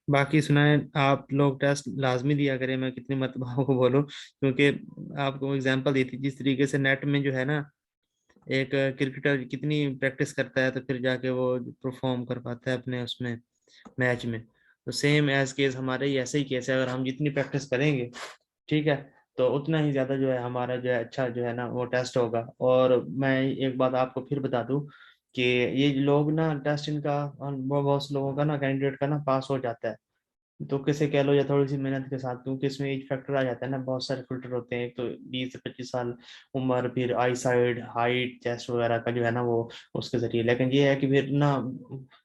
बाकी सुनाए, आप लोग टेस्ट लाजमी दिया करें, मैं कितनी मतबाओं को बोलूं, क्योंकि आपको एग्जांपल दी थी जिस तरीके से नेट में जो है ना, एक क्रिकेटर कितनी प्रैक्टिस करता है तो फिर जाके वो परफॉर्म कर पाता है अपने उसमें मैच में। तो सेम एज केस हमारे ही ऐसे ही केस है, अगर हम जितनी प्रैक्टिस करेंगे, ठीक है, तो उतना ही ज्यादा जो है हमारा जो है अच्छा जो है ना वो टेस्ट होगा। और मैं एक बात आपको फिर बता दूं कि ये लोग ना टेस्ट इनका बहुत से लोगों का ना कैंडिडेट का ना पास हो जाता है, तो किसे कह लो या थोड़ी सी मेहनत के साथ, क्योंकि इसमें एज फैक्टर आ जाता है ना, बहुत सारे फिल्टर होते हैं। एक तो 20 से 25 साल उम्र, फिर आई साइड, हाइट, चेस्ट वगैरह का जो है ना वो उसके जरिए। लेकिन ये है कि फिर ना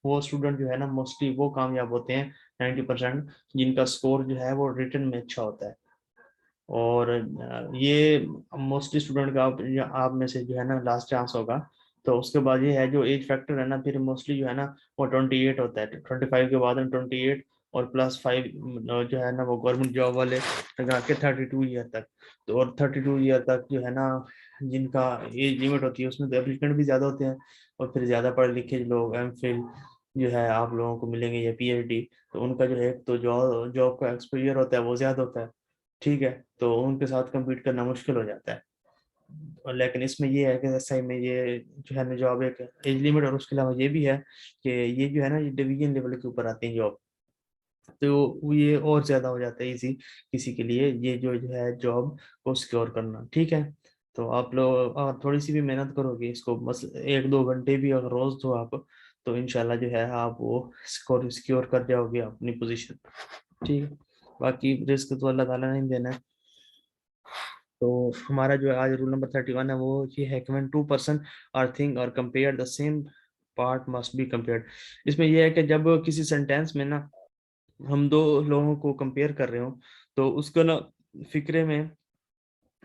वो स्टूडेंट जो है ना मोस्टली वो कामयाब होते हैं 90%, जिनका स्कोर जो है वो रिटर्न में अच्छा होता है। और ये मोस्टली स्टूडेंट का आप में से जो है ना लास्ट चांस होगा। तो उसके बाद ये है जो एज फैक्टर है ना, फिर मोस्टली जो है ना वो 28 होता है, 25 के बाद में 28 और +5 जो है ना वो गवर्नमेंट जॉब वाले लगा के 32 ईयर तक। तो और 32 ईयर तक जो है ना जिनका एज लिमिट होती है, उसमें तो एप्लीकेंट भी ज़्यादा होते हैं। और फिर ज़्यादा पढ़े लिखे लोग, M.Phil जो है आप लोगों को मिलेंगे, या PhD, तो उनका जो है तो जॉब जॉब का एक्सपोजर होता है वो ज़्यादा होता है, ठीक है, तो उनके साथ compete करना मुश्किल हो जाता है। और लेकिन इसमें ये है कि SI में ये जो है ना जॉब एक एज लिमिट, और उसके अलावा ये भी है कि ये जो है ना ये डिवीजन लेवल के ऊपर आती है जॉब, तो ये और ज्यादा हो जाता है इजी किसी के लिए ये जो है जॉब को सिक्योर करना, ठीक है। तो आप लोग थोड़ी सी भी मेहनत करोगे इसको, बस 1-2 घंटे भी अगर रोज दो आप, तो इंशाल्लाह जो है आप वो स्कोर सिक्योर कर जाओगे अपनी पोजीशन, ठीक है। बाकी रिस्क तो अल्लाह ताला ने ही देना है। तो हमारा जो आज रूल नंबर 31 है वो ये है कि व्हेन 2 पर्सन आर थिंग और compare the same part must be compared. इसमें ये है कि जब किसी सेंटेंस में ना हम दो लोगों को कंपेयर कर रहे हो, तो उसको ना फिक्रे में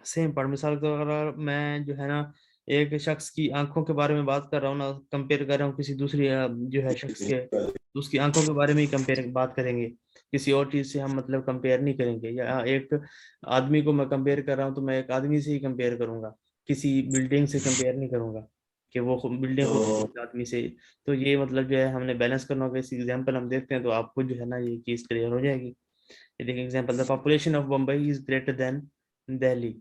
सेम पार्ट, मिसाल के अगर मैं जो है ना एक शख्स की आंखों के बारे में बात कर रहा हूँ ना, कंपेयर कर रहा हूँ किसी दूसरी जो है शख्स के, तो उसकी आंखों के बारे में ही कंपेयर बात करेंगे, किसी और चीज से हम मतलब कंपेयर नहीं करेंगे। या एक आदमी को मैं कंपेयर कर रहा हूँ तो मैं एक आदमी से ही कंपेयर करूंगा, किसी बिल्डिंग से कंपेयर नहीं करूंगा कि वो बिल्डिंग खुद उस आदमी से। तो ये मतलब जो है हमने बैलेंस करना होगा। इसी एग्जाम्पल हम देखते हैं तो आपको जो है ना ये चीज क्लियर हो जाएगी। ये देखिए example, the population of Bombay is greater than Delhi.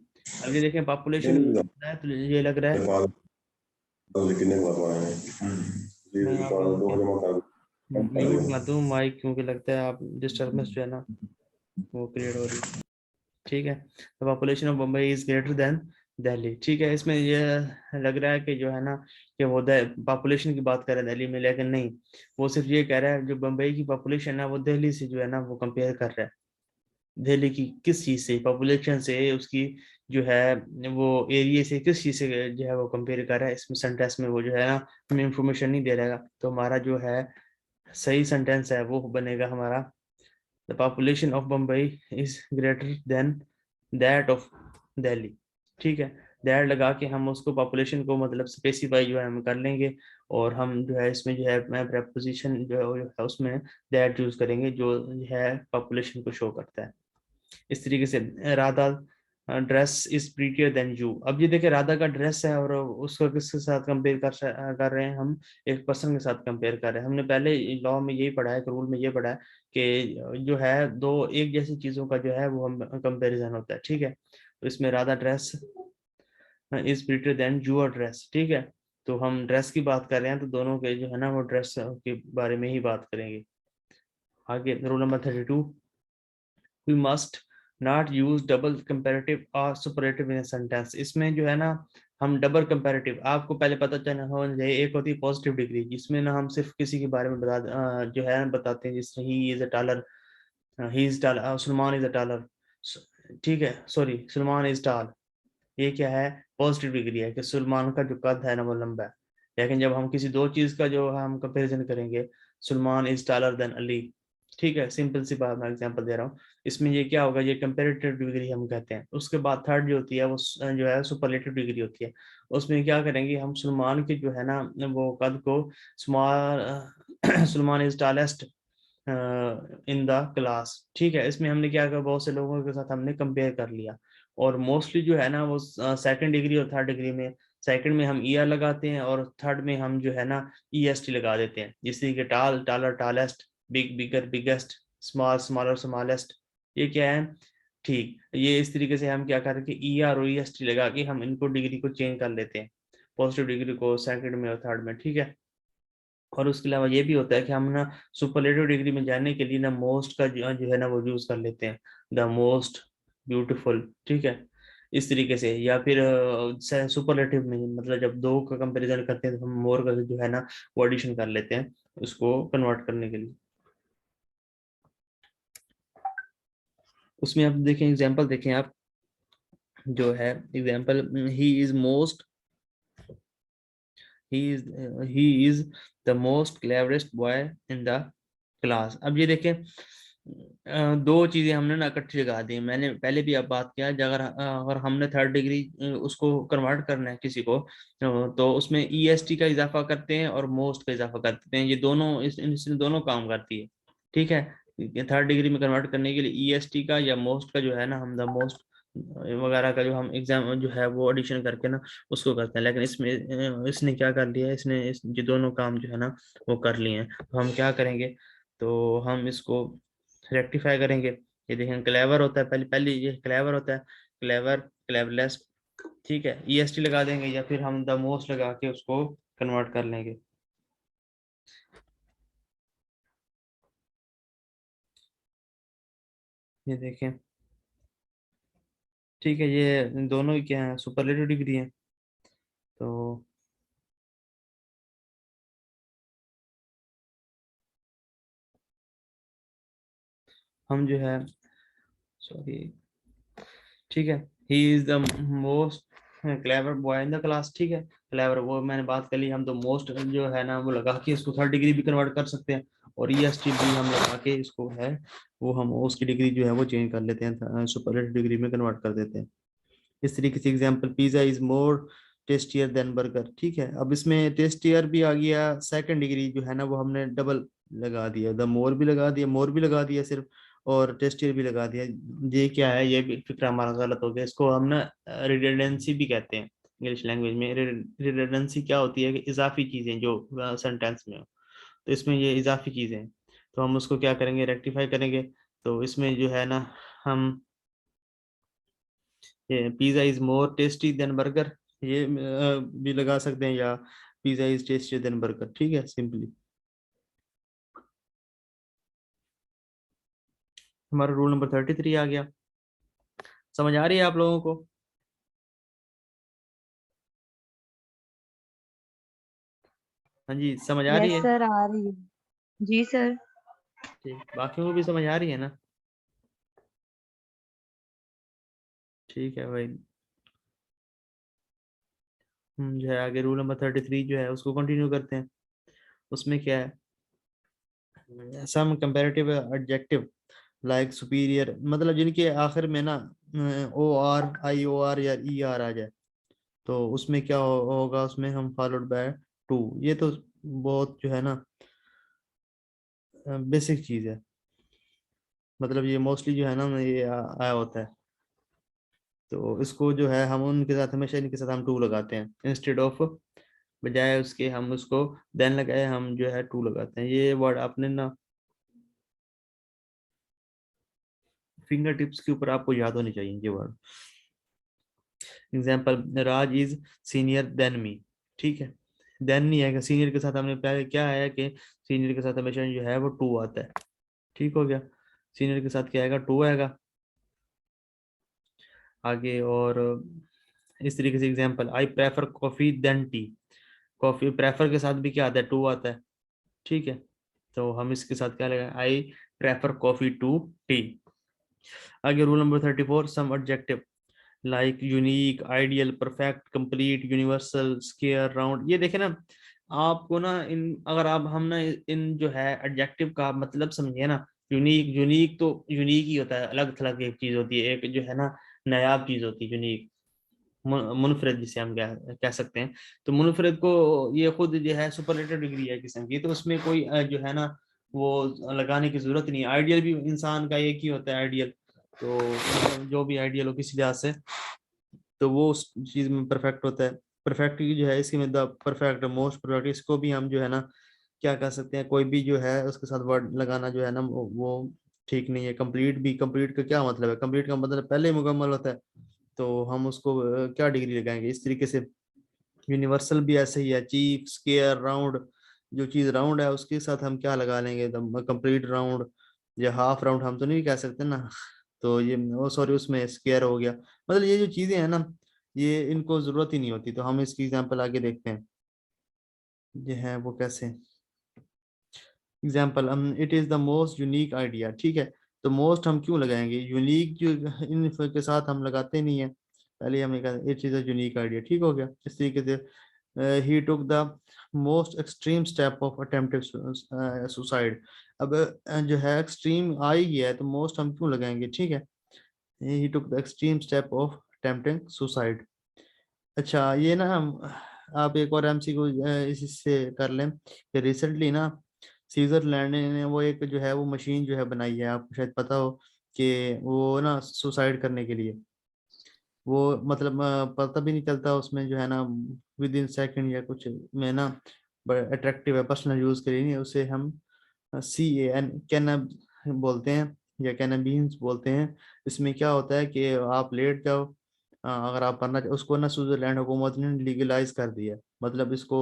अब ये देखें पॉपुलेशन है तो ये लग रहा है, मैं आपको म्यूट कर दूं माइक, क्योंकि लगता है आप डिस्टर्बेंस जो है ना वो क्रिएट हो रही है, ठीक है। The population of Bombay is greater than Delhi, ठीक है। इसमें ये लग रहा है कि जो है ना कि वो पॉपुलेशन की बात कर रहा है दिल्ली में, लेकिन नहीं, वो सिर्फ ये कह रहा है जो बम्बई की पॉपुलेशन है वो दिल्ली से जो है ना वो कंपेयर कर रहा है। दिल्ली की किस चीज से, पॉपुलेशन से, उसकी जो है वो एरिया से, किस चीज से जो है वो कंपेयर कर रहा है। इसमें सेंटेंस में वो जो है ना हमें इंफॉर्मेशन नहीं दे रहेगा, तो हमारा जो है सही सेंटेंस है वो बनेगा हमारा, the population of Bombay is greater than that of Delhi, ठीक है। दैट लगा के हम उसको पॉपुलेशन को मतलब स्पेसिफाई जो है हम कर लेंगे, और हम जो है इसमें जो है मैं प्रेपोजिशन जो है उसमें दैट यूज करेंगे जो है पॉपुलेशन को शो करता है। इस तरीके से Radha dress is prettier than you. अब ये देखिए राधा का ड्रेस है और उसको किसके साथ कंपेयर कर रहे हैं हम, एक पर्सन के साथ कंपेयर कर रहे हैं। हमने पहले लॉ में यही पढ़ा है, रूल में ये पढ़ा है कि जो है दो एक जैसी चीजों का जो है वो हम कंपेरिजन होता है, ठीक है। तो इसमें Radha dress is prettier than your dress, ठीक है। तो हम ड्रेस की बात कर रहे हैं तो दोनों के जो है ना वो ड्रेस के बारे में ही बात करेंगे। आगे rule number 32, we must not use double comparative or superlative in a sentence। इसमें जो है ना हम डबल कंपैरेटिव, आपको पहले पता चलना हो जाए, एक होती है पॉजिटिव डिग्री जिसमें ना हम सिर्फ किसी के बारे में जो है बताते हैं, जिस he is a taller, he is टाल, सलमान इज अ टालर, ठीक है, सॉरी सलमान इज टाल। ये क्या है, पॉजिटिव डिग्री है कि सलमान का जो कद है ना वो लंबा है। लेकिन जब हम किसी दो चीज का जो हम कंपैरिजन करेंगे, Salman is taller than Ali, ठीक है, सिंपल सी बात मैं एग्जांपल दे रहा हूँ। इसमें ये क्या होगा, ये कंपैरेटिव डिग्री हम कहते हैं। उसके बाद थर्ड जो होती है वो जो है सुपरलेटिव डिग्री होती है। उसमें क्या करेंगे हम, सलमान के जो है ना वो कद को Salman Salman is tallest in the class, ठीक है। इसमें हमने क्या करा, बहुत से लोगों के साथ हमने कंपेयर कर लिया, और मोस्टली जो है ना वो सेकंड डिग्री और थर्ड डिग्री में, सेकंड में हम ईआर लगाते हैं और थर्ड में हम जो है ना ईएसटी लगा देते हैं, जैसे कि टाल taller tallest, big bigger biggest, small smaller smallest. ये क्या है, ठीक, ये इस तरीके से हम क्या करते हैं, ई आर और ई एस टी लगा के हम इनको डिग्री को चेंज कर लेते हैं, पॉजिटिव डिग्री को सेकंड में और थर्ड में, ठीक है। और उसके अलावा ये भी होता है कि हम ना सुपरलेटिव डिग्री में जाने के लिए ना मोस्ट का जो है ना वो यूज कर लेते हैं, द मोस्ट ब्यूटीफुल, ठीक है, इस तरीके से। या फिर सुपरलेटिव में मतलब जब दो का कंपैरिजन करते हैं तो हम मोर का जो है ना वो एडिशन कर लेते हैं उसको कन्वर्ट करने के लिए। उसमें आप देखें, एग्जांपल देखें आप, जो है example, he is most, he is the most cleverest boy in the class. अब ये देखें, दो चीजें हमने ना इकट्ठी लगा दी। मैंने पहले भी अब बात किया, अगर हमने थर्ड डिग्री उसको कन्वर्ट करना है किसी को, तो उसमें ईएसटी का इजाफा करते हैं और मोस्ट का इजाफा करते हैं, ये दोनों इसमें दोनों काम करती है, ठीक है। थर्ड डिग्री में कन्वर्ट करने के लिए ईएसटी का या मोस्ट का जो है ना हम द मोस्ट वगैरह का जो हम एग्जाम जो है वो एडिशन करके ना उसको करते हैं। लेकिन इसमें इसने क्या कर लिया है, इसने ये दोनों काम जो है ना वो कर लिए हैं। तो हम क्या करेंगे, तो हम इसको रेक्टिफाई करेंगे। ये देखें, क्लेवर होता है, पहले पहले ये क्लेवर होता है, क्लेवर क्लेवरलेस, ठीक है, ईएसटी लगा देंगे या फिर हम द मोस्ट लगा के उसको कन्वर्ट कर लेंगे। ये देखें, ठीक है, ये दोनों ही क्या है, सुपरलेटिव डिग्री है। तो हम जो है, सॉरी, ठीक है, he is the most clever boy in the class, ठीक है, क्लेवर वो मैंने बात कर ली। हम तो मोस्ट जो है ना वो लगा के इसको थर्ड डिग्री भी कन्वर्ट कर सकते हैं, और ईएसटी भी हम लगा के इसको है वो हम उसकी डिग्री जो है वो चेंज कर लेते हैं, सुपरलेटिव डिग्री में कन्वर्ट कर देते हैं। इस तरीके से example, pizza is more tastier than burger, ठीक है। अब इसमें टेस्टियर भी आ गया, सेकंड डिग्री जो है ना वो हमने डबल लगा दिया, द मोर भी लगा दिया, मोर भी लगा दिया सिर्फ, और टेस्टियर भी लगा दिया। ये क्या है, ये भी फिक्र हमारा गलत हो गया, इसको हम ना रिडंडेंसी भी कहते हैं इंग्लिश लैंग्वेज में। रिडंडेंसी क्या होती है कि इजाफी चीजें जो सेंटेंस में हो, तो इसमें ये इजाफी चीजें हैं, तो हम उसको क्या करेंगे, रेक्टिफाई करेंगे। तो इसमें जो है ना हम ये pizza is more tasty than burger, ये भी लगा सकते हैं, या pizza is tasty than burger, ठीक है, सिंपली। हमारा रूल नंबर 33 आ गया। समझ आ रही है आप लोगों को? हाँ जी, समझ आ रही यस है? सर, आ रही है। जी सर। ठीक, बाकियों को भी समझ आ रही है ना? ठीक है भाई। हम जो है आगे रूल नंबर 33 जो है उसको कंटिन्यू करते हैं। उसमें क्या है, सम कंपैरेटिव एडजेक्टिव लाइक सुपीरियर, मतलब जिनके आखिर में ना ओ आर, आई ओ आर या ई आर आ जाए, तो उसमें क्या होगा, उसमें हम फॉलोड बाय टू। ये तो बहुत जो है ना बेसिक चीज है, मतलब ये मोस्टली जो है ना ये आया होता है। तो इसको जो है हम उनके साथ हमेशा इनके साथ हम टू लगाते हैं इंस्टेड ऑफ, बजाय उसके हम उसको देन लगाए हम जो है टू लगाते हैं। ये वर्ड आपने ना फिंगर टिप्स के ऊपर आपको याद होनी चाहिए ये word. Example, Raj is senior than me, ठीक है, देन नहीं आएगा, सीनियर के साथ हमने पहले क्या है कि सीनियर के साथ हमेशा जो है वो टू आता है, ठीक हो गया। सीनियर के साथ क्या आएगा, टू आएगा आगे। और इस तरीके से example, I prefer coffee than tea, coffee prefer के साथ भी क्या आता है, टू आता है, ठीक है। तो हम इसके साथ क्या लगाए, I prefer coffee to tea. आगे rule number 34, some adjective like unique, ideal, perfect, complete, universal, square, round. ये देखे ना आपको ना इन, अगर आप हम ना इन जो है एडजेक्टिव का मतलब समझिए ना, यूनिक, यूनिक तो यूनिक ही होता है, अलग थलग एक चीज होती है, एक जो है ना नायाब चीज होती है यूनिक, मुनफरद जिसे हम कह सकते हैं। तो मुनफरद को ये खुद जो है सुपरलेटिव डिग्री है किस्म की, तो उसमें कोई जो है ना वो लगाने की जरूरत नहीं। आइडियल भी इंसान का एक ही होता है आइडियल, तो मतलब जो भी आइडियल हो किसी लिहाज से, तो वो उस चीज में परफेक्ट होता है। परफेक्ट की जो है इसकी में द परफेक्ट, मोस्ट परफेक्ट, इसको भी हम जो है ना क्या कर सकते हैं, कोई भी जो है उसके साथ वर्ड लगाना जो है ना वो ठीक नहीं है। कंप्लीट भी, कंप्लीट का क्या मतलब है, कंप्लीट का मतलब पहले ही मुकम्मल होता है, तो हम उसको क्या डिग्री लगाएंगे इस तरीके से। यूनिवर्सल भी ऐसे ही है, चीफ, स्क्वायर, राउंड, जो चीज राउंड है उसके साथ हम क्या लगा लेंगे, कंप्लीट राउंड या हाफ राउंड हम तो नहीं कह सकते ना। तो ये ओ सॉरी, उसमें स्क्वायर हो गया। मतलब ये जो चीजें हैं ना, ये इनको जरूरत ही नहीं होती। तो हम इसकी एग्जांपल आगे देखते हैं, ये है वो कैसे। Example, it is the most unique idea, ठीक है। तो मोस्ट हम क्यों लगाएंगे, यूनिक जो इन के साथ हम लगाते नहीं है, पहले हमने कहा it is a unique idea, ठीक हो गया। इस तरीके से he took the most extreme step of attempted suicide. अब जो है एक्सट्रीम आ ही गया है, तो मोस्ट हम क्यों लगाएंगे, ठीक है। He took the extreme step of attempting suicide. अच्छा, ये ना हम, आप एक और एमसीक्यू इससे कर लें कि रिसेंटली ना स्विट्जरलैंड ने वो एक जो है वो मशीन जो है बनाई है, आपको शायद पता हो, कि वो ना सुसाइड करने के लिए, वो मतलब पता भी नहीं चलता उसमें जो है ना, विद इन सेकेंड या कुछ में ना, बड़ा अट्रैक्टिव है, पर्सनल यूज के लिए नहीं, उसे हम CAN कैनब बोलते हैं या कैनबीन्स बोलते हैं। इसमें क्या होता है कि आप लेट जाओ, अगर आप करना उसको ना, स्विट्जरलैंड हुकूमत ने लीगलाइज कर दिया। मतलब इसको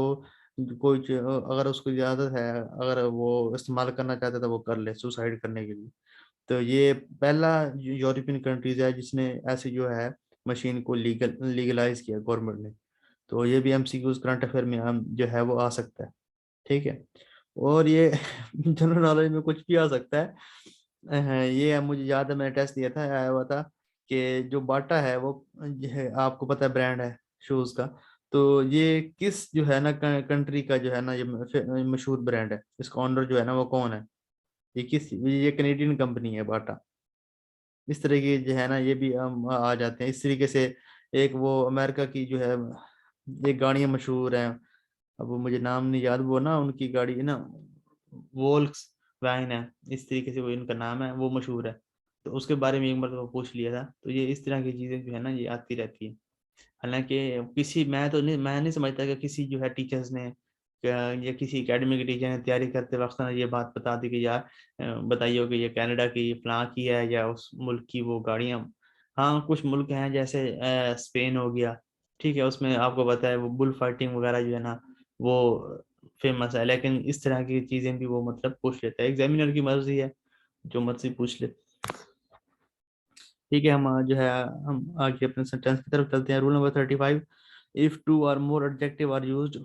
कोई अगर उसको इजाजत है, अगर वो इस्तेमाल करना चाहता है तो वो कर ले सुसाइड करने के लिए। तो ये पहला यूरोपियन कंट्रीज है जिसने ऐसे जो है मशीन को लीगलाइज किया गवर्नमेंट ने। तो ये भी MCQs करंट अफेयर में हम जो है वो आ सकता है, ठीक है। और ये जनरल नॉलेज में कुछ भी आ सकता है। ये मुझे याद है, मैंने टेस्ट दिया था, आया हुआ था कि जो बाटा है वो, ये है, आपको पता है ब्रांड है शूज का। तो ये किस जो है ना कंट्री का जो है ना, ये मशहूर ब्रांड है, इसका ओनर जो है ना वो कौन है, ये कनेडियन कंपनी है बाटा। इस तरह की जो है ना ये भी हम आ जाते हैं इस तरीके से। एक वो अमेरिका की जो है एक गाड़ियाँ मशहूर हैं, अब वो मुझे नाम नहीं याद, वो ना उनकी गाड़ी है ना, वोल्क्स वैगन है, इस तरीके से वो इनका नाम है, वो मशहूर है। तो उसके बारे में एक मरतबा पूछ लिया था। तो ये इस तरह की चीजें जो है ना ये आती रहती है। हालांकि किसी, मैं नहीं समझता कि किसी जो है टीचर्स ने या किसी एकेडमी के टीचर ने तैयारी करते वक्त ना ये बात बता दी कि यार बताइए कि ये कनाडा की फलां की है या उस मुल्क की वो गाड़ियाँ। हाँ, कुछ मुल्क हैं जैसे स्पेन हो गया, ठीक है, उसमें आपको पता है वो बुल फाइटिंग वगैरह जो है ना वो फेमस है। लेकिन इस तरह की चीजें भी वो मतलब पूछ लेता है, एग्जामिनर की मर्जी है, जो मर्जी पूछ ले। ठीक है, हम जो है हम आगे अपने सेंटेंस की तरफ चलते हैं। रूल नंबर 35, इफ टू और more adjective are used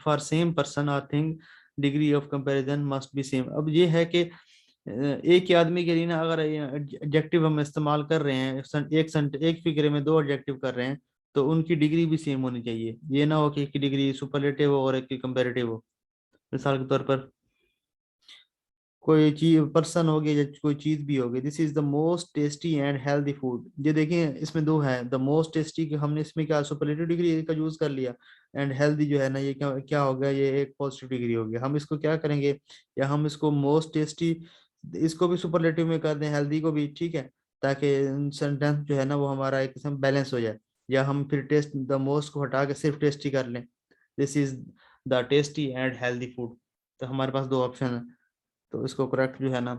for same person और thing, degree of comparison must be same. अब ये है कि एक ही आदमी के लिए ना अगर एडजेक्टिव हम इस्तेमाल कर रहे हैं, एक फिक्रे में दो एडजेक्टिव कर रहे हैं, तो उनकी डिग्री भी सेम होनी चाहिए। ये ना हो कि एक की डिग्री सुपरलेटिव हो और एक की कंपेरेटिव हो। मिसाल के तौर पर कोई चीज पर्सन हो गया या कोई चीज भी होगी, this is the most tasty and healthy food. ये देखिए इसमें दो है, द मोस्ट टेस्टी के हमने इसमें क्या सुपरलेटिव डिग्री का यूज कर लिया, एंड हेल्दी जो है ना ये क्या क्या हो गया, ये एक पॉजिटिव डिग्री हो गया। हम इसको क्या करेंगे, या हम इसको मोस्ट टेस्टी, इसको भी सुपरलेटिव में कर दें, हेल्दी को भी, ठीक है, ताकि सेंटेंस जो है ना वो हमारा एक किस्म बैलेंस हो जाए। या हम फिर टेस्ट द मोस्ट को हटा के सिर्फ टेस्टी कर लें, this is the tasty and healthy food. तो हमारे पास दो ऑप्शन है, तो इसको करेक्ट जो है ना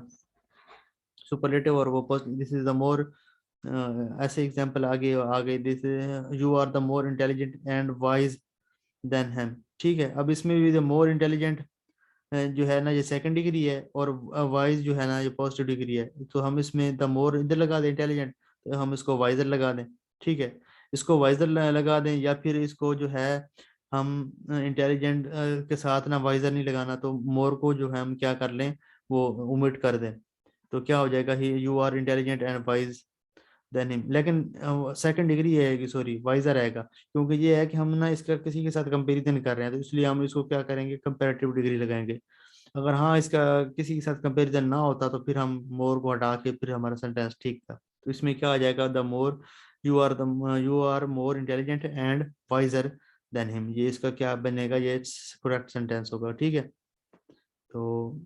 सुपरलेटिव और वो दिस इज द मोर। ऐसे एग्जांपल आगे आगे, this you are the more intelligent and wise then him, ठीक है। अब इसमें भी द मोर इंटेलिजेंट जो है ना ये सेकंड डिग्री है, और वाइज जो है ना ये पॉजिटिव डिग्री है। तो हम इसमें द मोर इधर लगा दें इंटेलिजेंट, तो हम इसको वाइजर लगा दें, ठीक है। इसको वाइजर लगा दें, या फिर इसको जो है हम इंटेलिजेंट के साथ ना वाइजर नहीं लगाना, तो मोर को जो है हम क्या कर लें, वो उमिट कर दें। तो क्या हो जाएगा, he you are intelligent and wise then him. लेकिन सेकंड डिग्री है कि सॉरी वाइजर आएगा, क्योंकि ये है कि हम ना इसका किसी के साथ कंपेरिजन कर रहे हैं, तो इसलिए हम इसको क्या करेंगे, कंपेरेटिव डिग्री लगाएंगे। अगर हाँ इसका किसी के साथ कंपैरिजन ना होता तो फिर हम मोर को हटा के फिर हमारा सेंटेंस ठीक था। तो इसमें क्या आ जाएगा, the more you are more intelligent and wiser than him, ये इसका क्या बनेगा, ये करेक्ट सेंटेंस होगा, ठीक है। तो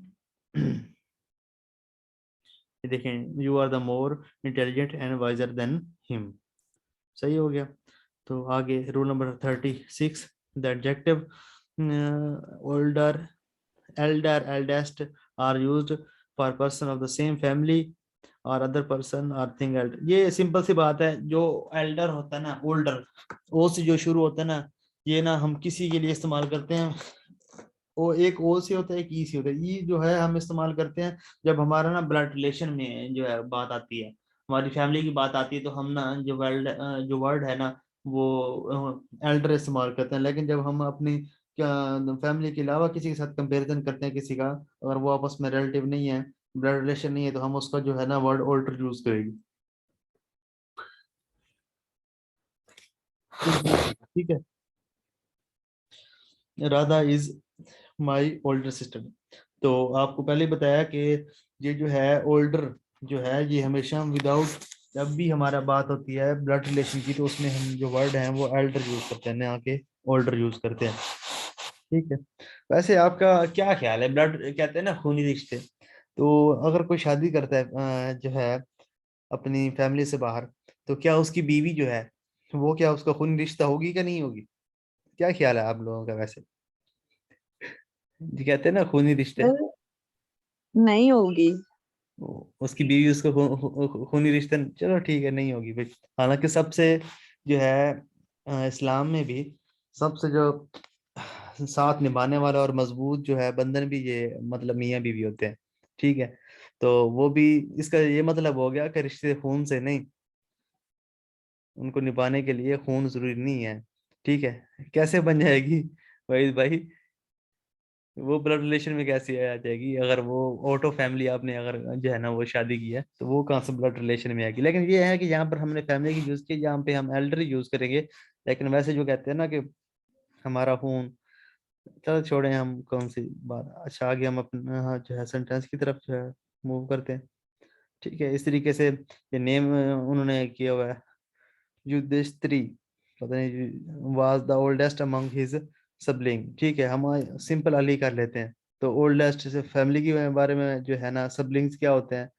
ये देखें, you are the more intelligent and wiser than him. सही हो गया। तो आगे rule number 36, the adjective older, elder, eldest are used for person of the same family और अदर पर्सन और थिंग एल्डर। ये सिंपल सी बात है, जो एल्डर होता है ना, ओल्डर, ओ से जो शुरू होता है ना, ये ना हम किसी के लिए इस्तेमाल करते हैं। वो एक ओ से होता है, एक ई से होता है। ई जो है हम इस्तेमाल करते हैं जब हमारा ना ब्लड रिलेशन में जो है बात आती है, हमारी फैमिली की बात आती है, तो हम ना जो वर्ड है ना वो एल्डर इस्तेमाल करते हैं। लेकिन जब हम अपनी फैमिली के अलावा किसी के साथ कंपैरिजन करते हैं, किसी का अगर वो आपस में रिलेटिव नहीं है, ब्लड रिलेशन नहीं है, तो हम उसका जो है ना वर्ड ओल्डर यूज करेंगे। ठीक है। Radha is my older sister. तो आपको पहले ही बताया कि ये जो है ओल्डर जो है, ये हमेशा विदाउट, जब भी हमारा बात होती है ब्लड रिलेशन की, तो उसमें हम जो वर्ड है वो एल्डर यूज करते हैं, ना के ओल्डर यूज करते हैं। ठीक है। वैसे आपका क्या ख्याल है, ब्लड कहते हैं ना खूनी रिश्ते, तो अगर कोई शादी करता है जो है अपनी फैमिली से बाहर, तो क्या उसकी बीवी जो है वो क्या उसका खूनी रिश्ता होगी कि नहीं होगी? क्या ख्याल है आप लोगों का वैसे? जी कहते हैं ना खूनी रिश्ते, सर नहीं होगी। उसकी बीवी उसको खूनी रिश्ते, चलो ठीक है, नहीं होगी भाई। हालांकि सबसे जो है इस्लाम में भी सबसे जो साथ निभाने वाला और मजबूत जो है बंधन भी ये मतलब मियाँ बीवी होते हैं। ठीक है। तो वो भी, इसका ये मतलब हो गया कि रिश्ते खून से नहीं, उनको निभाने के लिए खून जरूरी नहीं है। ठीक है। कैसे बन जाएगी वहीद भाई? वो ब्लड रिलेशन में कैसे आ जाएगी? अगर वो ऑटो फैमिली आपने अगर जो है ना वो शादी की है, तो वो कहाँ से ब्लड रिलेशन में आएगी? लेकिन ये है कि यहाँ पर हमने फैमिली की यूज की, यहाँ पे हम एल्डर यूज करेंगे। लेकिन वैसे जो कहते हैं ना कि हमारा खून, चलो छोड़ें हम कौन सी बात। अच्छा, आगे हम अपना हाँ, जो है सेंटेंस की तरफ जो है मूव करते हैं। ठीक है। इस तरीके से ये नेम उन्होंने किया हुआ है, युधिष्ठिर, पता नहीं, was the oldest among his सबलिंग। ठीक है, हम सिंपल अली कर लेते हैं। तो ओल्डेस्ट से फैमिली के बारे में जो है ना, सबलिंग्स क्या होते हैं?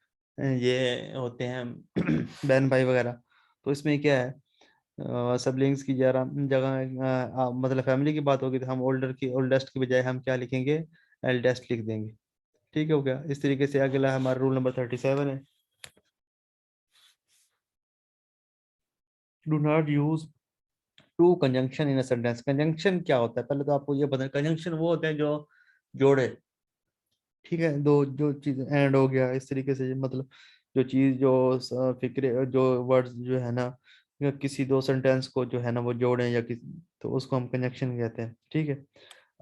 ये होते हैं बहन भाई वगैरह। तो इसमें क्या है, सबलिंग्स की जगह जगह मतलब फैमिली की बात होगी, तो हम ओल्डेस्ट की बजाय हम क्या लिखेंगे, एल्डेस्ट लिख देंगे। ठीक है, हो गया। इस तरीके से अगला हमारा रूल नंबर 37 है, do not use two conjunction in a sentence. Conjunction क्या होता है, पहले तो आपको ये पता है, कंजंक्शन वो होते हैं जो जोड़े। ठीक है, दो जो चीज एंड हो गया, इस तरीके से मतलब जो चीज जो फिक्रे जो वर्ड्स जो है ना, या किसी दो सेंटेंस को जो है ना वो जोड़े या किसी, तो उसको हम कंजंक्शन कहते हैं। ठीक है।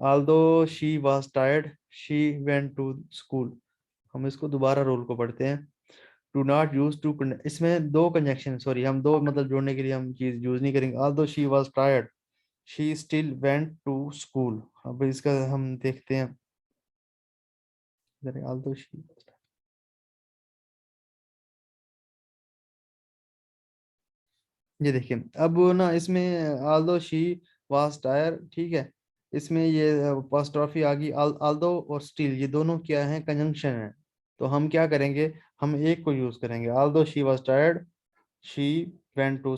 although she was tired she went to school। हम इसको दोबारा रूल को पढ़ते हैं। डू नॉट यूज टू, इसमें दो कंजक्शन, सॉरी, हम दो मतलब जोड़ने के लिए हम चीज यूज नहीं करेंगे। although she was tired she still went to school। अब इसका हम देखते हैं, although she, ये देखिए अब ना इसमें although she was tired, ठीक है, इसमें ये apostrophe आ गई। although और still ये दोनों क्या है, कंजंक्शन है। तो हम क्या करेंगे, हम एक को यूज करेंगे। although she was tired she went to,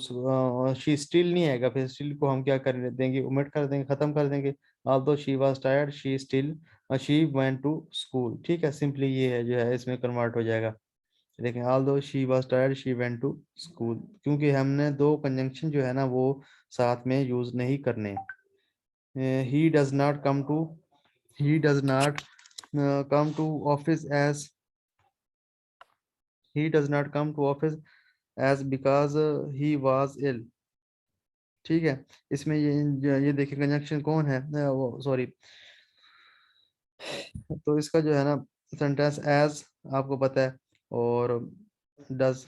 she still नहीं आएगा, फिर स्टिल को हम क्या कर देंगे, ओमिट कर देंगे, खत्म कर देंगे। although she was tired she still she went to school। ठीक है, सिंपली ये है जो है इसमें कन्वर्ट हो जाएगा। लेकिन although she was tired she went to school, क्योंकि हमने दो कंजंक्शन जो है ना वो साथ में यूज नहीं करने। he does not come to, he does not come to office as, he does not come to office as because he was ill। ठीक है। इसमें ये देखिए कंजंक्शन कौन है, वो सॉरी, तो इसका जो है ना सेंटेंस एज आपको पता है, और डज,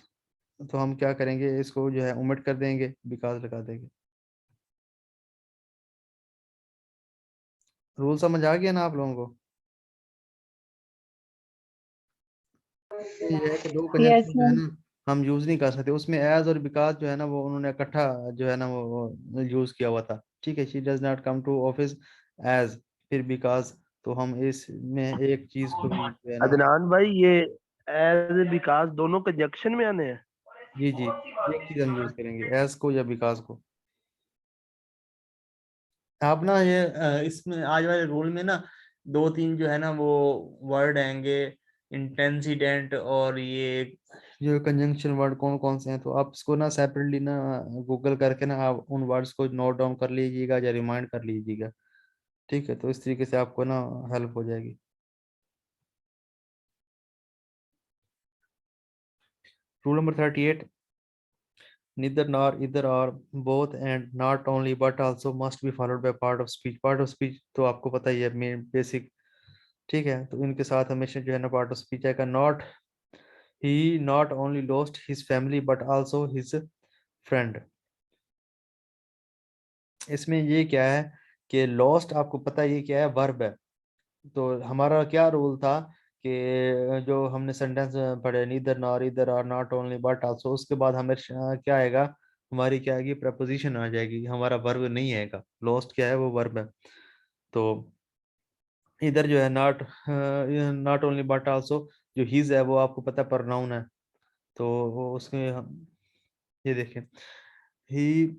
तो हम क्या करेंगे, इसको जो है ओमिट कर देंगे, बिकॉज लगा देंगे। रूल समझ आ गया ना आप लोगों को? ये है कि दो यस कंजंक्शन जो है सर। ना हम यूज नहीं कर सकते, उसमें एज और बिकॉज जो है ना वो उन्होंने इकट्ठा जो है ना वो यूज किया हुआ था। ठीक है, she does not come to office as, फिर बिकॉज, तो हम इसमें एक चीज को भी जो है ना, अदनान भाई, ये एज विकास दोनों कंजक्शन में आने हैं। जी जी, एक चीज हम यूज करेंगे, एस को या विकास को। आप ना ये इसमें आज वाले रूल में ना दो तीन जो है ना वो वर्ड आएंगे, इंटेंसिडेंट और ये जो कंजंक्शन वर्ड कौन कौन से हैं, तो आप इसको ना सेपरेटली ना गूगल करके ना आप उन वर्ड्स को नोट डाउन कर लीजिएगा या रिमाइंड कर लीजिएगा। ठीक है, तो इस तरीके से आपको ना हेल्प हो जाएगी। Rule number 38, neither nor either or both and not only but also must be followed by part of speech। part of speech तो आपको पता ही है, मेन बेसिक। ठीक है, तो इनके साथ हमेशा जो है ना पार्ट ऑफ स्पीच आएगा। Not he not only lost his family but also his friend. इसमें ये क्या है कि लॉस्ट आपको पता है ये क्या है, वर्ब है। तो हमारा क्या रूल था कि जो हमने सेंटेंस पढ़े, नीदर नॉर इधर और नॉट ओनली बट आल्सो, उसके बाद हमें क्या आएगा, हमारी क्या आएगी, प्रपोजिशन आ जाएगी, हमारा वर्ब नहीं आएगा। लॉस्ट क्या है, वो वर्ब है। तो इधर जो है not not only but also, जो हिज है वो आपको पता है प्रोनाउन है। तो वो उसमें ये देखें, ही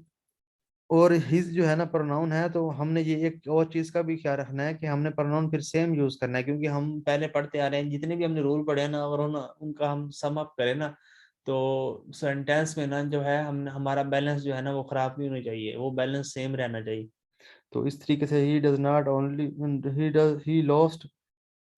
और हिज जो है ना प्रोनाउन है, तो हमने ये एक और चीज का भी ख्याल रखना है कि हमने प्रोनाउन फिर सेम यूज करना है, क्योंकि हम पहले पढ़ते आ रहे हैं जितने भी हमने रूल पढ़े हैं ना, अगर उनका हम सम अप करें ना, तो सेंटेंस में ना जो है हम हमारा बैलेंस जो है ना वो खराब नहीं होना चाहिए, वो बैलेंस सेम रहना चाहिए। तो इस तरीके से he does not only he lost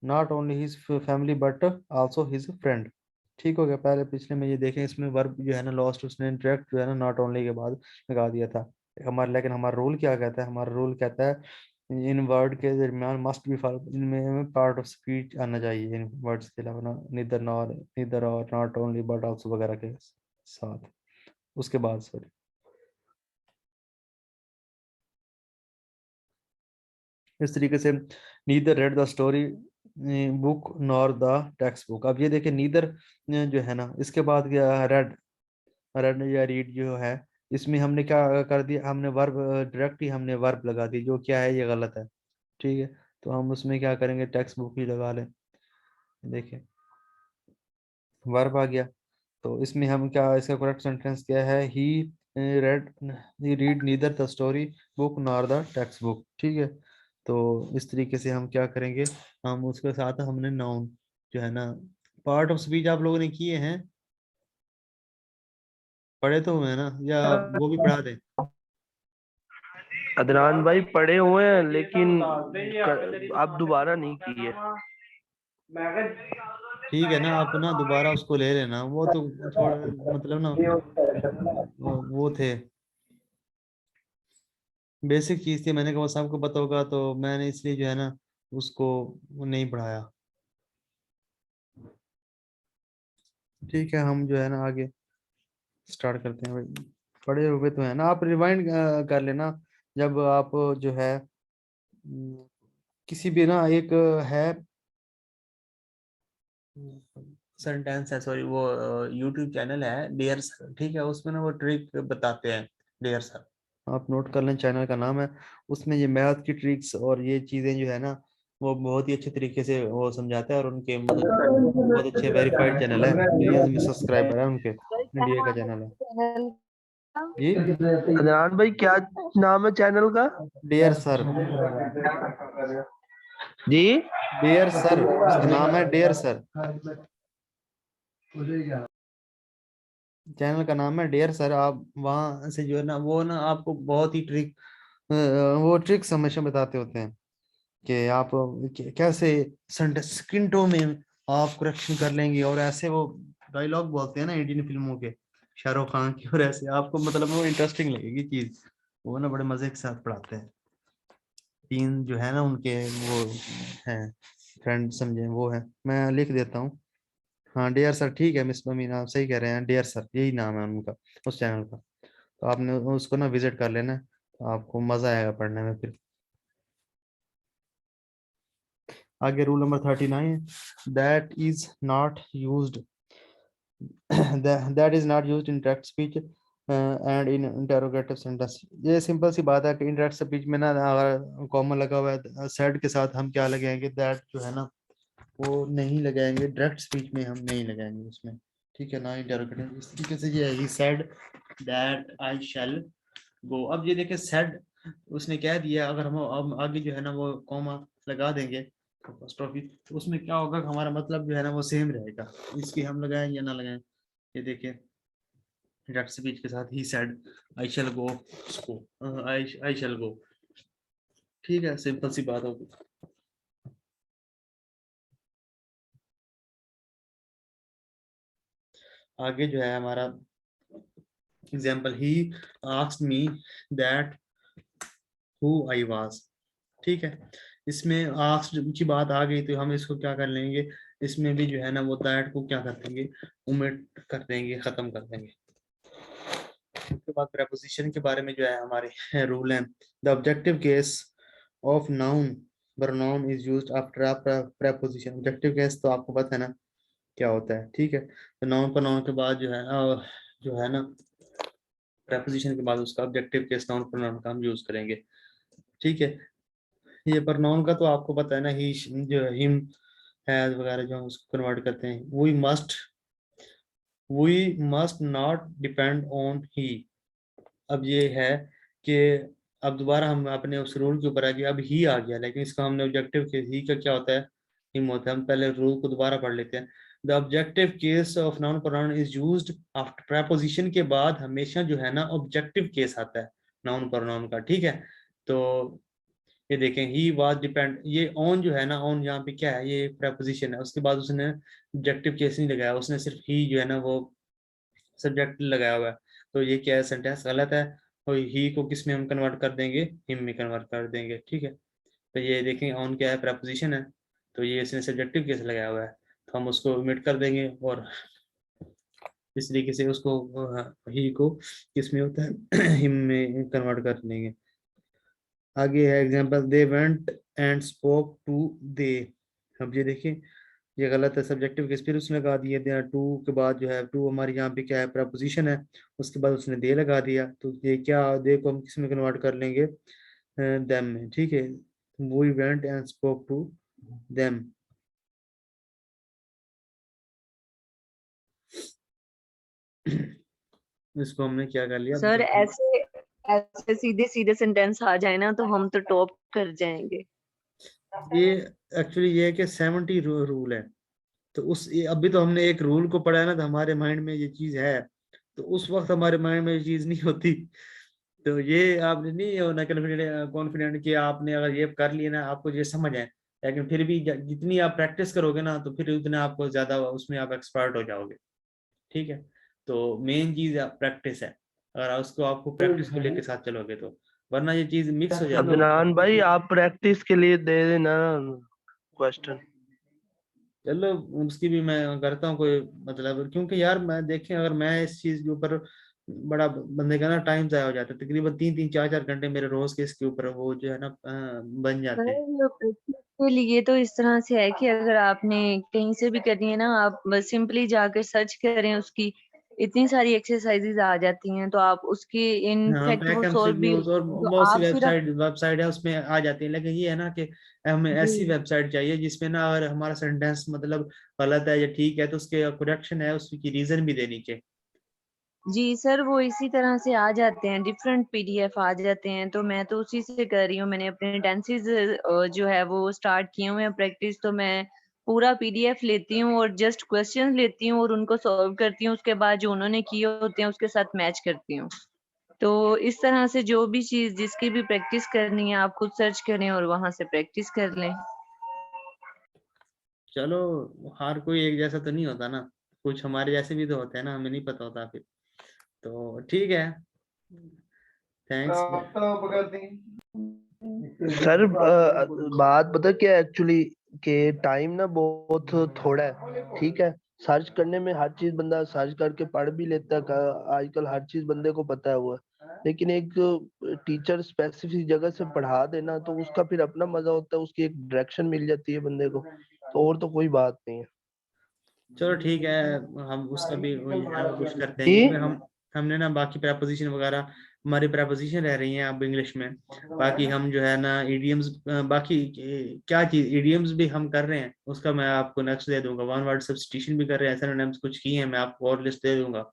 not only his family but also his friend. ठीक हो गया। पहले पिछले में ये देखें, इसमें वर्ब जो है ना लॉस्ट उसने डायरेक्ट जो है ना नॉट ओनली के बाद लगा दिया था हमारा। लेकिन हमारा रूल क्या कहता है, हमारा रूल कहता है इन वर्ड के दरमियान मस्ट बी फॉलो, इनमें पार्ट ऑफ स्पीच आना चाहिए इन वर्ड्स के अलावा ना, नीदर और नॉट ओनली बट आल्सो वगैरह के साथ, उसके बाद सॉरी। इस तरीके से neither read the story book nor the text book. अब ये देखिए नीदर जो है ना, इसके बाद क्या, रेड, रेड या रीड जो है, इसमें हमने क्या कर दिया, हमने वर्ब डायरेक्ट ही हमने वर्ब लगा दी, जो क्या है ये गलत है। ठीक है, तो हम उसमें क्या करेंगे, टेक्स्ट बुक ही लगा लें। देखिए वर्ब आ गया, तो इसमें हम क्या, इसका करेक्ट सेंटेंस क्या है, red he read neither the story book nor the text book. ठीक है, तो इस तरीके से हम क्या करेंगे, हम उसके साथ हमने नाउन जो है ना, पार्ट ऑफ स्पीच आप लोगों ने किए हैं, पढ़े तो हुए हैं ना, या वो भी पढ़ा दें। अदनान भाई पढ़े हुए हैं, लेकिन आप दोबारा नहीं किए। ठीक है ना, आप ना दोबारा उसको ले लेना, वो तो थोड़ा मतलब ना वो थे, बेसिक चीज थी, मैंने कहा वो सबको पता होगा, तो मैंने इसलिए जो है ना उसको नहीं पढ़ाया। ठीक है, हम जो है ना आगे स्टार्ट करते हैं भाई। पढ़े हुए तो है ना, आप रिवाइंड कर लेना जब आप जो है किसी भी ना एक है सेंटेंस है, सॉरी वो यूट्यूब चैनल है डियर सर, ठीक है, उसमें ना वो ट्रिक बताते हैं डियर सर, आप नोट कर लें, चैनल का नाम है। उसमें ये मैथ की ट्रिक्स और ये चीजें जो है ना वो बहुत ही अच्छे तरीके से वो समझाते हैं, और उनके बहुत अच्छे वेरीफाइड चैनल है, मिलियंस में सब्सक्राइबर है उनके, इंडिया का चैनल है चैनल जी। अदनान भाई क्या नाम है चैनल का? डियर सर, जी। डियर सर उसका नाम है, डियर सर, चैनल का नाम है डियर सर। आप वहां से जो है ना वो ना आपको बहुत ही वो ट्रिक्स हमेशा बताते होते हैं कि आप कैसे सेकंडों में आप करेक्शन कर लेंगे, और ऐसे वो डायलॉग बोलते हैं ना इंडियन फिल्मों के, शाहरुख खान की, और ऐसे आपको मतलब वो इंटरेस्टिंग लगेगी चीज, वो ना बड़े मजे के साथ पढ़ाते हैं। तीन जो है ना उनके वो हैं फ्रेंड समझे, वो है, मैं लिख देता हूँ। हाँ डियर सर, ठीक है मिस ममीन आप सही कह रहे हैं, डियर सर यही नाम है उनका, उस चैनल का। तो आपने उसको ना विजिट कर लेना, तो आपको मजा आएगा पढ़ने में फिर। आगे rule number 39, that is not used that is not used in direct speech and in interrogative sentence. ये सिंपल सी बात है कि इंडायरेक्ट स्पीच में ना अगर कॉमन लगा हुआ है सेड के साथ, हम क्या लगाएंगे, दैट जो है ना वो नहीं लगाएंगे, डायरेक्ट स्पीच में हम नहीं लगाएंगे उसमें, ठीक है ना, इंटरोगेटिव। इस तरीके से ये ही सेड दैट आई शैल गो। अब ये देखिए सेड उसने कह दिया, अगर हम अब आगे जो है ना वो कॉमा लगा देंगे अपोस्ट्रोफी, तो उसमें क्या होगा कि हमारा मतलब जो है ना वो सेम रहेगा, इसकी हम लगाएं या ना लगाएं। ये देखिए डायरेक्ट स्पीच के साथ ही सेड आई शैल गो, आई शैल गो, ठीक है, सिंपल सी बात होगी। आगे जो है हमारा example, he asked me that who I was, ठीक है। इसमें आस्क्ड की बात आ गई तो हम इसको क्या कर लेंगे, इसमें भी जो है ना वो दैट को क्या कर देंगे, ओमिट कर देंगे, खत्म कर देंगे। उसके बाद प्रेपोजिशन के बारे में जो है हमारे रूल है, the objective case of noun pronoun is used after preposition. Objective case तो आपको पता है ना क्या होता है, ठीक है। तो नाउन प्रोनाउन के बाद जो है ना प्रेपोजिशन के बाद उसका ऑब्जेक्टिव केस नाउन प्रोनाउन का हम यूज करेंगे, ठीक है। ये प्रोनाउन का तो आपको पता है ना, ही जो है हिम हैज वगैरह जो हम उसको कन्वर्ट करते हैं, we must not depend on he. अब ये है कि अब दोबारा हम अपने उस रूल के ऊपर आ गए, अब ही आ गया, लेकिन इसका हमने ऑब्जेक्टिव केस, ही का क्या होता है, हिम होता है। हम पहले रूल को दोबारा पढ़ लेते हैं। The objective case of noun pronoun is used after preposition के बाद हमेशा जो है ना ऑब्जेक्टिव केस आता है नाउन प्रोनाउन का, ठीक है। तो ये देखें ही वाज डिपेंड, ये ऑन जो है ना, ऑन यहाँ पे क्या है, ये एक प्रेपोजिशन है, उसके बाद उसने ऑब्जेक्टिव केस नहीं लगाया, उसने सिर्फ ही जो है ना वो सब्जेक्ट लगाया हुआ है। तो ये क्या है, सेंटेंस गलत है। और ही को किस में हम कन्वर्ट कर देंगे, हिम में कन्वर्ट कर देंगे, ठीक है। तो ये देखें ऑन क्या है, प्रेपोजिशन है, तो ये इसने सब्जेक्टिव केस लगाया हुआ है, तो हम उसको ओमिट कर देंगे और इस तरीके से उसको ही को किस में होता है हिम में कन्वर्ट कर देंगे। आगे है example, they went and spoke to they. अब ये देखिए ये गलत है, सब्जेक्टिव केस फिर उसने लगा दिया, दे टू के बाद जो है टू हमारे यहाँ पे क्या है, प्रपोजिशन है, उसके बाद उसने दे लगा दिया, तो ये क्या, दे को हम किस में कन्वर्ट कर लेंगे, देम में, ठीक है। We went and spoke to them. इसको हमने क्या कर लिया, सर ऐसे ऐसे सीधे सीधे सेंटेंस आ जाए ना तो हम तो टॉप कर जाएंगे। ये एक्चुअली ये है कि 70 रूल है, तो अभी तो हमने एक रूल को पढ़ा है ना, तो हमारे माइंड में ये चीज है, तो उस वक्त हमारे माइंड में ये चीज नहीं होती। तो ये आपने नहीं होना कॉन्फिडेंट कॉन्फिडेंट कि आपने अगर ये कर लिया ना आपको ये समझ है, लेकिन फिर भी जितनी आप प्रैक्टिस करोगे ना तो फिर उतना आपको ज्यादा उसमें आप एक्सपर्ट हो जाओगे, ठीक है। तो मेन चीज प्रैक्टिस है, अगर उसको आपको प्रैक्टिस को लेके साथ चलोगे तो, वरना ये चीज मिक्स हो जाती है। अदनान भाई आप प्रैक्टिस के लिए दे देना क्वेश्चन। चलो उसकी भी मैं करता हूँ कोई, मतलब क्योंकि यार मैं देखें अगर मैं इस चीज के ऊपर बड़ा बंदे का ना टाइम जाया हो जाता है, तकरीबन 3-3 4-4 घंटे मेरे रोज के इसके ऊपर वो जो है ना बन जाते हैं। सर प्रैक्टिस के लिए तो इस तरह से है कि अगर आपने कहीं से भी करनी है ना, आप बस सिंपली जाकर सर्च करें, उसकी इतनी सारी एक्सरसाइजेज आ जाती हैं, तो आप उसकी हाँ इनफैक्ट वो बैक सॉल्व भी एमसीक्यूज और तो बहुत सी आप सिर्फ वेबसाइट है उसमें आ जाती है, लेकिन ये है ना कि हमें ऐसी जी वेबसाइट चाहिए जिसमें ना अगर हमारा सेंटेंस मतलब गलत है या ठीक है तो उसके करेक्शन है, उसकी रीजन भी देनी चाहिए। जी सर, वो इसी तरह से आ जाते हैं, डिफरेंट पीडीएफ आ जाते हैं, तो मैं तो उसी से कर रही हूँ। मैंने अपने टेंसेस जो है वो स्टार्ट किए हुए हैं प्रैक्टिस, तो मैं पूरा पीडीएफ लेती हूँ और जस्ट क्वेश्चंस लेती हूँ और उनको सॉल्व करती हूँ, उसके बाद जो उन्होंने किए होते हैं उसके साथ मैच करती हूँ। तो इस तरह से जो भी चीज जिसकी भी प्रैक्टिस करनी है आप खुद सर्च करें और वहां से प्रैक्टिस कर लें। चलो हर कोई एक जैसा तो नहीं होता ना, कुछ हमारे जैसे भी तो होते हैं ना, हमें नहीं पता होता फिर, तो ठीक है, थैंक्स। सर बात पता क्या एक्चुअली के टाइम ना बहुत थोड़ा है, ठीक है। सर्च करने में हर चीज बंदा सर्च करके पढ़ भी लेता है, आजकल हर चीज बंदे को पता है हुआ, लेकिन एक टीचर स्पेसिफिक जगह से पढ़ा देना तो उसका फिर अपना मजा होता है, उसकी एक डायरेक्शन मिल जाती है बंदे को, तो और तो कोई बात नहीं है। चलो ठीक है, हम उसका भी वही है ना, कुछ करते हैं जी क्योंकि हमने ना बाकी प्रपोजिशन वगैरह हमारी प्रेपोजिशन रह रही हैं अब इंग्लिश में। बाकी हम जो है ना इडियम्स, बाकी क्या चीज इडियम्स भी हम कर रहे हैं, उसका मैं आपको नेक्स्ट दे दूंगा। वन वर्ड सब्स्टिट्यूशन भी कर रहे हैं, सिनोनिम्स कुछ किए हैं, मैं आपको और लिस्ट दे दूंगा।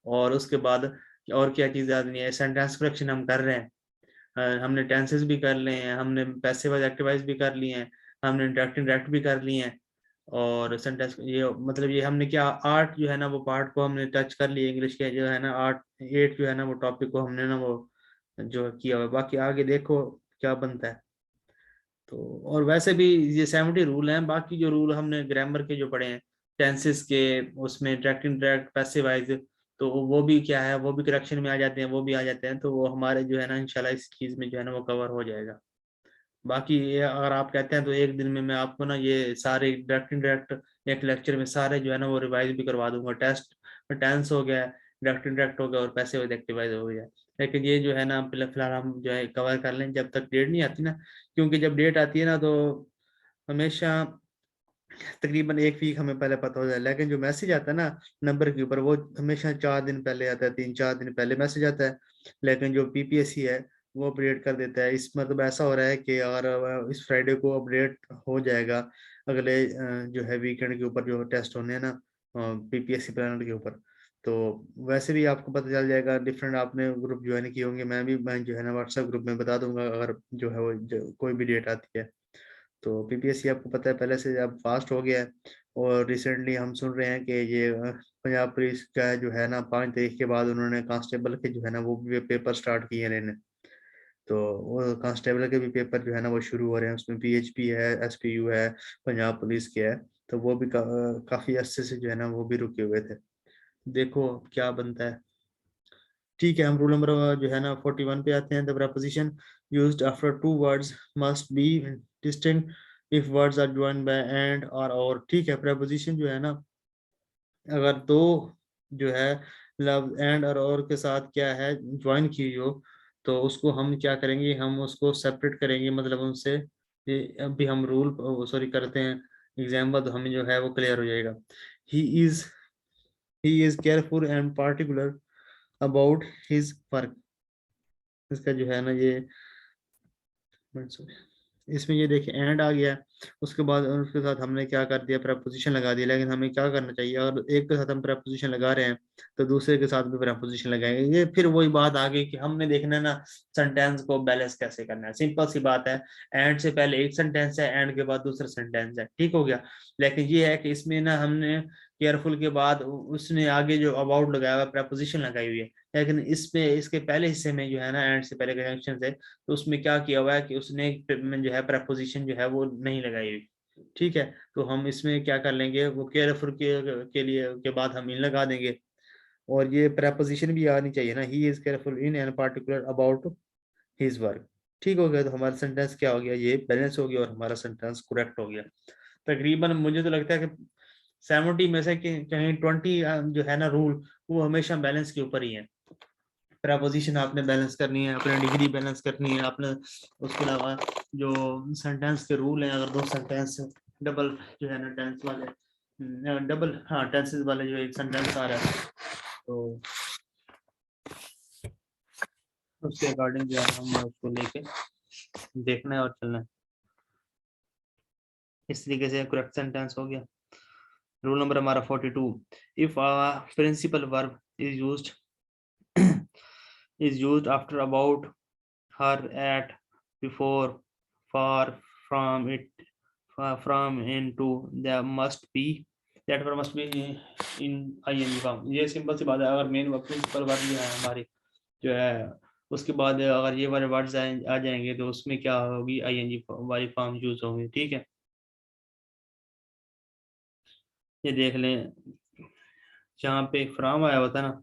और उसके बाद और क्या चीज याद नहीं है, सेंटेंस करेक्शन हम कर रहे हैं। हमने टेंसेस भी कर लिए हैं, हमने पैसिव वाइज एक्टिव वाइज भी कर लिए हैं, हमने इंटरेक्ट इंटरेक्ट भी कर लिए हैं। और सेंटेंस ये मतलब ये हमने क्या आर्ट जो है ना वो पार्ट को हमने टच कर लिया इंग्लिश के जो है ना आर्ट 8 जो है ना वो टॉपिक को हमने ना वो जो किया हुआ। बाकी आगे देखो क्या बनता है। तो और वैसे भी ये 70 रूल हैं। बाकी जो रूल हमने ग्रामर के जो पढ़े हैं टेंसेस के, उसमें डायरेक्ट इंडायरेक्ट पैसिव वाइज, तो वो भी क्या है, वो भी करेक्शन में आ जाते हैं, वो भी आ जाते हैं। तो वो हमारे जो है ना इंशाल्लाह इस चीज में जो है ना वो कवर हो जाएगा। बाकी ये अगर आप कहते हैं तो एक दिन में मैं आपको ना ये सारे डायरेक्ट इंडायरेक्ट एक लेक्चर में सारे जो है ना वो रिवाइज भी करवा दूंगा। टेंस हो गया, डायरेक्ट इंडायरेक्ट हो गया और पैसिव एक्टिवाइज हो गया। लेकिन ये जो है ना फिलहाल हम जो है कवर कर लें जब तक डेट नहीं आती ना, क्योंकि जब डेट आती है ना तो हमेशा तकरीबन एक वीक हमें पहले पता हो जाए। लेकिन जो मैसेज आता है ना नंबर के ऊपर वो हमेशा 4 दिन पहले आता है, 3-4 दिन पहले मैसेज आता है। लेकिन जो पीपीएससी है वो अपडेट कर देता है। इस मतलब ऐसा हो रहा है कि अगर इस फ्राइडे को अपडेट हो जाएगा अगले जो है वीकेंड के ऊपर जो टेस्ट होने हैं ना पीपीएससी प्लानर के ऊपर, तो वैसे भी आपको पता चल जाएगा। डिफरेंट आपने ग्रुप ज्वाइन किए होंगे, मैं जो है ना व्हाट्सएप ग्रुप में बता दूंगा अगर जो है वो कोई भी डेट आती है। तो पीपीएससी आपको पता है पहले से अब फास्ट हो गया है। और रिसेंटली हम सुन रहे हैं कि ये पंजाब पुलिस का जो है ना 5 तारीख के बाद उन्होंने कांस्टेबल के जो है ना वो भी पेपर स्टार्ट किए हैं इन्हें। तो वो कांस्टेबल के भी पेपर जो है ना वो शुरू हो रहे हैं, उसमें पीएचपी है, एसपीयू है, पंजाब पुलिस के है। तो वो भी काफी अरसे से जो है ना वो भी रुके हुए थे। देखो क्या बनता है। ठीक है, हम रूल नंबर जो है ना 41 पे आते हैं। The preposition used after two words must be distinct if words are joined by and or. ठीक है, प्रपोजिशन जो है ना अगर दो जो है लव एंड और के साथ क्या है ज्वाइन की हो तो उसको हम क्या करेंगे, हम उसको सेपरेट करेंगे। मतलब उनसे अभी हम रूल सॉरी करते हैं एग्जाम्पल, तो हमें जो है वो क्लियर हो जाएगा। He is he is careful and particular about his work. इसका जो है ना ये इसमें ये देखिए एंड आ गया, उसके बाद उसके साथ हमने क्या कर दिया प्रपोजिशन लगा दिया। लेकिन हमें क्या करना चाहिए, अगर एक के साथ हम प्रपोजिशन लगा रहे हैं तो दूसरे के साथ भी प्रपोजिशन लगाएंगे। ये फिर वही बात आ गई कि हमने देखना है ना सेंटेंस को बैलेंस कैसे करना है। सिंपल सी बात है, एंड से पहले एक सेंटेंस है, एंड के बाद दूसरा सेंटेंस है, ठीक हो गया। लेकिन ये है कि इसमें ना हमने केयरफुल के बाद उसने आगे जो अबाउट लगाया हुआ प्रपोजिशन लगाई हुई है। लेकिन इसमें इसके पहले हिस्से में जो है ना एंड से पहले कंजंक्शन से, तो उसमें क्या किया हुआ है कि उसने जो है प्रपोजिशन जो है वो नहीं लगाई हुई। ठीक है, तो हम इसमें क्या कर लेंगे, वो केयरफुल के लिए के बाद हम इन लगा देंगे। और ये प्रपोजिशन भी आनी चाहिए ना, he is careful in and particular about his work. ठीक हो गया, तो हमारा सेंटेंस क्या हो गया, ये बैलेंस हो गया और हमारा सेंटेंस करेक्ट हो गया। तकरीबन मुझे तो लगता है कि 70 में से कहीं 20 जो है ना रूल वो हमेशा बैलेंस के ऊपर ही है। प्रपोजिशन आपने बैलेंस करनी है, अपने डिग्री बैलेंस करनी है आपने। उसके अलावा जो सेंटेंस के रूल हैं, अगर दो सेंटेंस डबल जो है ना टेंस वाले डबल हाँ टेंसेस वाले जो एक सेंटेंस आ रहा है तो उसके अकॉर्डिंग जो है हम उसको लेके देखना है और चलना है। इस तरीके से करेक्ट सेंटेंस हो गया। रूल नंबर हमारा 42, if a principal verb is used after about her, at, before, far, from, it, from, into, there must be, that verb must be in ing form। ये सिंपल सी बात है, अगर main principal verb जो है हमारी जो है उसके बाद अगर ये वाले वर्ड्स आ जाएंगे तो उसमें क्या होगी, ing वाली फॉर्म यूज होंगी। ठीक है, ये देख लें जहाँ पे फ्रॉम आया होता है ना,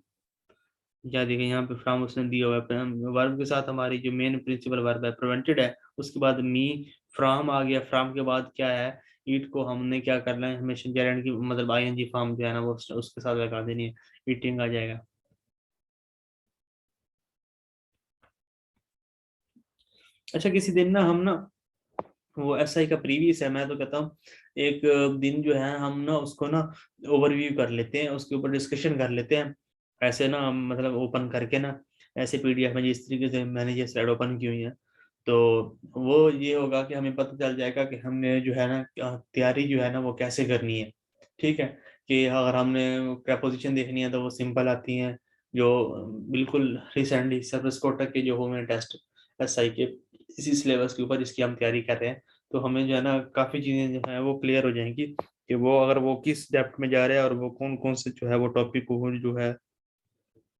या देखिए यहाँ पे फ्रॉम उसने दिया हुआ है वर्ब के साथ, हमारी जो मेन प्रिंसिपल वर्ब है प्रिवेंटेड है, उसके बाद मी फ्रॉम आ गया, फ्रॉम के बाद क्या है ईट को हमने क्या करना है हमेशा जेरेंड की मतलब आईएनजी फॉर्म जो है ना वो उसके साथ लगा देनी है, ईटिंग आ जाएगा। अच्छा किसी दिन ना हम ना वो एसआई का प्रीवियस है, मैं तो कहता हूँ एक दिन जो है हम ना उसको ना ओवरव्यू कर लेते हैं, उसके ऊपर डिस्कशन कर लेते हैं ऐसे ना मतलब ओपन करके ना, ऐसे पीडीएफ में जिस तरीके से मैंने ये स्लाइड ओपन की हुई है, तो वो ये होगा कि हमें पता चल जाएगा कि हमने जो है ना तैयारी जो है ना वो कैसे करनी है। ठीक है, कि अगर हमने प्रपोजिशन देखनी है तो वो सिंपल आती हैं, जो बिल्कुल रिसेंटली सर्विस कोटा के जो हुए टेस्ट एसआई के इसी सिलेबस के ऊपर जिसकी हम तैयारी कर रहे हैं, तो हमें जो है ना काफ़ी चीज़ें जो है वो क्लियर हो जाएंगी कि वो अगर वो किस डेप्थ में जा रहे हैं और वो कौन कौन से जो है वो टॉपिक को जो है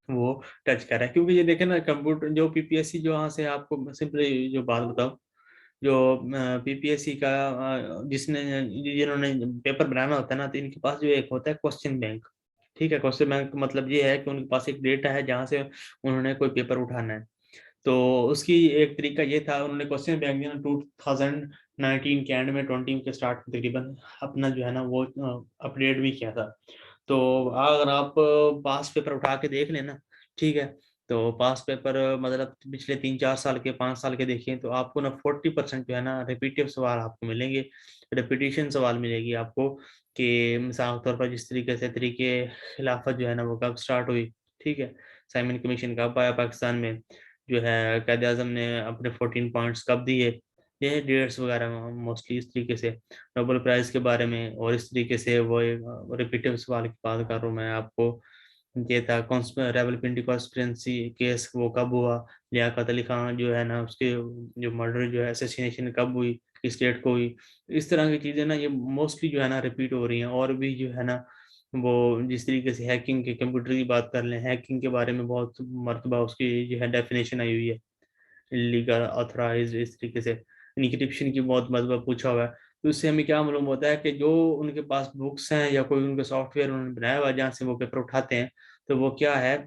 वो टच कर रहा है। क्योंकि ये देखें ना, कंप्यूटर जो पीपीएससी जो यहाँ से आपको सिंपली जो बात बताओ, जो पीपीएससी का जिसने जिन्होंने पेपर बनाना होता है ना, तो इनके पास जो एक होता है क्वेश्चन बैंक। ठीक है, क्वेश्चन बैंक मतलब ये है कि उनके पास एक डेटा है जहाँ से उन्होंने कोई पेपर उठाना है। तो उसकी एक तरीका ये था, उन्होंने क्वेश्चन बैंक दिया 2019 के एंड में 20 के स्टार्ट में तकरीबन अपना जो है ना वो अपडेट भी किया था। तो अगर आप पास पेपर उठा के देख लेना, ठीक है, तो पास पेपर मतलब पिछले 3-4 साल के 5 साल के देखें तो आपको ना 40% जो है ना रिपीटिव सवाल आपको मिलेंगे, रिपीटिशन सवाल मिलेगी आपको, कि मिसाल के तौर पर जिस तरीके से तरीके खिलाफत जो है ना वो कब स्टार्ट हुई। ठीक है, साइमन कमीशन कब आया पाकिस्तान में, जो है कायद आज़म ने अपने 14 पॉइंट्स कब दिए, ये डेट्स वगैरह मोस्टली इस तरीके से, नोबेल प्राइज के बारे में, और इस तरीके से वो रिपीटिव सवाल की बात कर रहा हूँ मैं आपको। ये था रेवलपिंडी कॉन्स्पिरेंसी केस वो कब हुआ, लियाकत अली खान जो है ना उसके जो मर्डर जो है असैसिनेशन कब हुई, किस डेट को हुई। इस तरह की चीज़ें ना ये मोस्टली जो है ना रिपीट हो रही हैं। और भी जो है ना वो जिस तरीके से हैकिंग के कंप्यूटर की बात कर लें, हैकिंग के बारे में बहुत मरतबा उसकी जो है डेफिनेशन आई हुई है, इलीगल ऑथराइज, इस तरीके से इनक्रिप्शन की बहुत मरतबा पूछा हुआ है। तो उससे हमें क्या मालूम होता है कि जो उनके पास बुक्स हैं या कोई उनके सॉफ्टवेयर उन्होंने बनाया हुआ है जहाँ से वो पेपर उठाते हैं, तो वो क्या है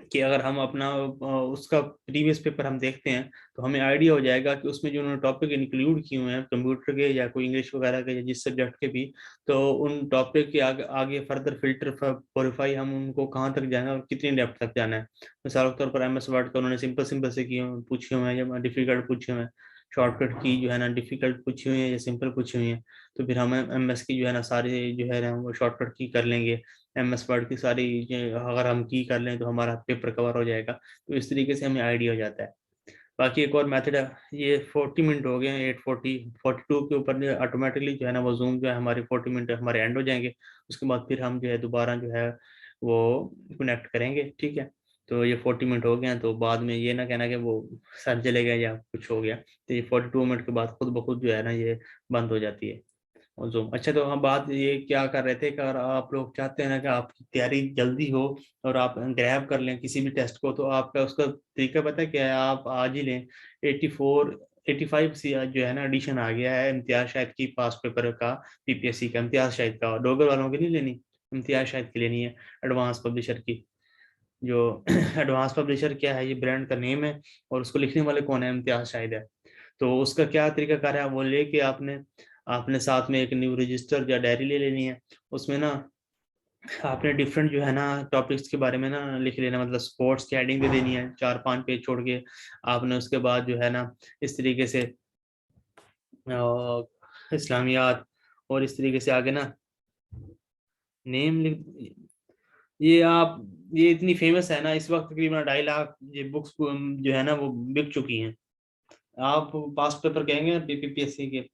कि अगर हम अपना उसका प्रीवियस पेपर हम देखते हैं तो हमें आइडिया हो जाएगा कि उसमें जो उन्होंने टॉपिक इंक्लूड किए हुए हैं कंप्यूटर के या कोई इंग्लिश वगैरह के या जिस सब्जेक्ट के भी, तो उन टॉपिक के आगे फर्दर फिल्टर प्योरीफाई हम उनको कहाँ तक जाना है और कितनी डेप्थ तक जाना है। मिसाल के तौर पर एमएस वर्ड का उन्होंने सिंपल सिंपल से किए पूछे हुए हैं या डिफिकल्ट पूछे हुए हैं, शॉर्टकट की जो है ना डिफिकल्ट पूछी हुई है या सिंपल पूछी हुई है, तो फिर हम एमएस की जो है ना सारी जो है ना वो शॉर्टकट की कर लेंगे, एमएस वर्ड की सारी अगर हम की कर लें तो हमारा पेपर कवर हो जाएगा। तो इस तरीके से हमें आइडिया हो जाता है। बाकी एक और मेथड है, ये 40 मिनट हो गए हैं, 8:40 42 के ऊपर ऑटोमेटिकली जो है ना वो जूम जो है हमारे 40 मिनट हमारे एंड हो जाएंगे। उसके बाद फिर हम जो है दोबारा जो है वो कनेक्ट करेंगे। ठीक है, तो ये 40 मिनट हो गए हैं, तो बाद में ये ना कहना कि वो सर चले गए या कुछ हो गया, तो ये 42 मिनट के बाद खुद ब खुद जो है ना ये बंद हो जाती है और जूम। अच्छा, तो हम बात ये क्या कर रहे थे कि अगर आप लोग चाहते हैं ना कि आपकी तैयारी जल्दी हो और आप ग्रैब कर लें किसी भी टेस्ट को, तो आपका उसका तरीका पता है क्या है, आप आज ही लें 84 85 सी जो है ना एडिशन आ गया है इम्तियाज शाहिद की पास पेपर का, पीपीएससी का इम्तियाज शाहिद का, डोगर वालों की नहीं लेनी, इम्तियाज शाहिद की लेनी है, एडवांस पब्लिशर की। जो एडवांस पब्लिशर क्या है, ये ब्रांड का नेम है और उसको लिखने वाले कौन है, इम्तियाज शाहिद है। तो उसका क्या तरीका कार है, वो लेके आपने आपने साथ में एक न्यू रजिस्टर या डायरी ले लेनी है। उसमें ना आपने डिफरेंट जो है ना टॉपिक्स के बारे में ना लिख लेना, मतलब स्पोर्ट्स की हेडिंग दे देनी है 4-5 पेज छोड़ के आपने। उसके बाद जो है ना इस तरीके से इस्लामियात और इस तरीके से आगे ना नेम लिख, ये आप ये इतनी फेमस है ना इस वक्त, तकरीबन 2.5 लाख ये बुक्स जो है ना वो बिक चुकी हैं। आप पास पेपर कहेंगे पीपीएससी के।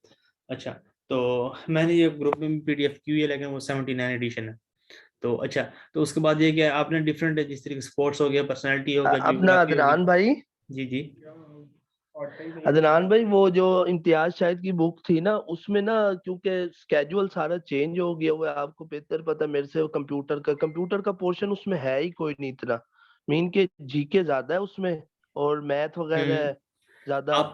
अच्छा, तो मैंने ये ग्रुप में पीडीएफ की हुई है, लेकिन वो 79 एडिशन है। तो अच्छा, तो उसके बाद ये क्या आपने डिफरेंट जिस तरीके स्पोर्ट्स हो गया, पर्सनालिटी हो गया, अपना जियोग्राफी होगी। अदनान भाई, जी जी। अदनान भाई वो जो इम्तियाज शाहिद की बुक थी ना, उसमें ना क्योंकि स्केड्यूल सारा चेंज हो गया हुआ है, आपको बेहतर पता मेरे से, कंप्यूटर का पोर्शन उसमें है ही कोई नहीं इतना। मीन के जीके ज्यादा है उसमें और मैथ वगैरह हम्म। है ज्यादा। आप